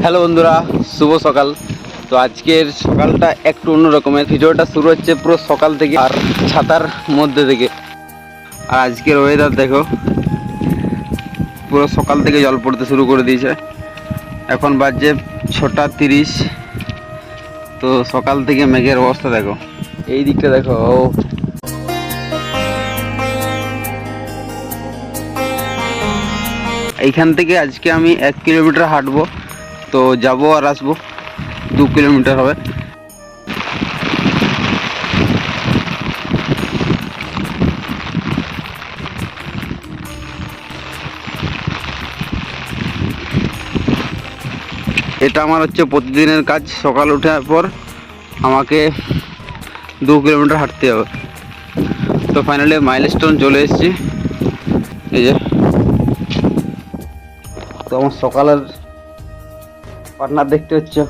Hello বন্ধুরা, শুভ সকাল। তো আজকের সকালটা একটু অন্য রকমের। ভিডিওটা শুরু হচ্ছে পুরো সকাল থেকে আর ছাতার মধ্যে থেকে। আর আজকের ওয়েদার দেখো, পুরো সকাল থেকে জল পড়তে শুরু করে দিয়েছে। এখন বাজছে 6:30। তো সকাল থেকে মেঘের অবস্থা দেখো, এই দিকটা দেখো। এইখান থেকে আজকে আমি 1 কিলোমিটার হাঁটবো। তো যাবো আর আসবো 2 কিলোমিটার হবে। এটা আমার হচ্ছে প্রতিদিনের কাজ। সকাল ওঠার পর আমাকে 2 কিলোমিটার হাঁটতে হবে। তো ফাইনালি মাইলস্টোন চলে এসেছি, এই যে। তো আমার সকালের পার্টনার দেখতে হচ্ছে,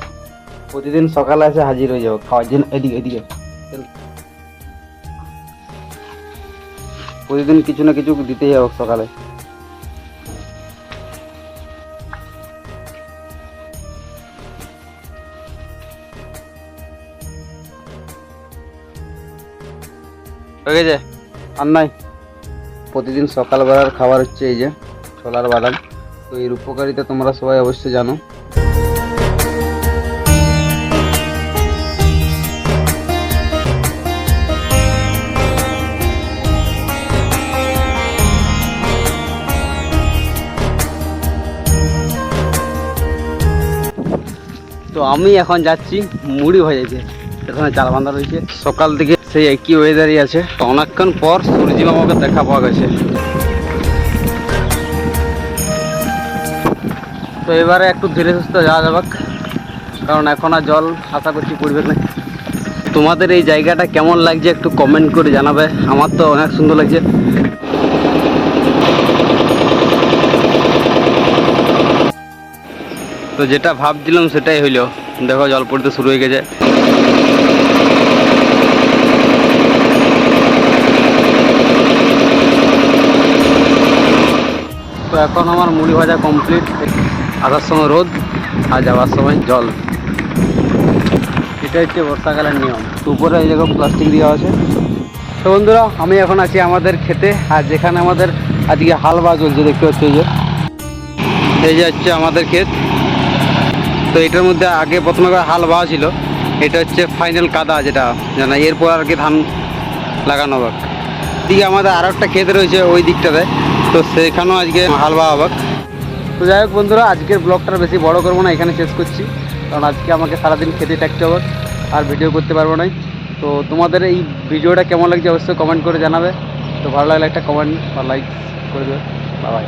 প্রতিদিন সকালে এসে হাজির হয়ে যাবো খাওয়ার জন্য। এদিকে এদিকে প্রতিদিন কিছু না কিছু দিতে যাবো সকালে। হয়ে গেছে আর নাই। প্রতিদিন সকালবেলার খাবার হচ্ছে এই যে ছোলার বাদাম। তো এর উপকারিতা তোমরা সবাই অবশ্যই জানো। তো আমি এখন যাচ্ছি মুড়ি ভাজাইতে। এখানে চাল বাঁধা রয়েছে, সকাল থেকে সেই একই ওয়েদারই আছে। অনেকক্ষণ পর সূর্যি মামাকে দেখা পাওয়া গেছে। তো এবারে একটু ধীরে সুস্থে যাওয়া যাবে, কারণ এখন আর জল আশা করছি পড়বে না। তোমাদের এই জায়গাটা কেমন লাগছে একটু কমেন্ট করে জানাবে। আমার তো অনেক সুন্দর লাগছে। তো যেটা ভাবছিলাম সেটাই হইলো, দেখো জল পড়তে শুরু হয়ে গেছে। তো এখন আমার মুড়ি ভাজা কমপ্লিট। আসার সময় রোদ আর যাওয়ার সময় জল। এটা হচ্ছে বর্ষাকালের নিয়ম। উপরে এই জায়গায় প্লাস্টিক দেওয়া আছে। তো বন্ধুরা, আমি এখন আছি আমাদের খেতে, আর যেখানে আমাদের আজকে হাল বাওয়া চলছে দেখতে হচ্ছে। এই যে হচ্ছে আমাদের ক্ষেত। তো এটার মধ্যে আগে প্রথমে হাল বাওয়া ছিল। এটা হচ্ছে ফাইনাল কাদা, যেটা জানা। এরপর আর কি ধান লাগানো হবে। দিকে আমাদের আরও একটা ক্ষেত রয়েছে ওই দিকটাতে, তো সেখানেও আজকে হাল বাওয়া হবে। তো যাই হোক বন্ধুরা, আজকের ব্লগটা বেশি বড় করবো না, এখানে শেষ করছি। কারণ আজকে আমাকে সারাদিন খেতে থাকতে হবে, আর ভিডিও করতে পারবো না। তো তোমাদের এই ভিডিওটা কেমন লাগছে অবশ্যই কমেন্ট করে জানাবে। তো ভালো লাগলে একটা কমেন্ট বা লাইক করে দেবে। বাই।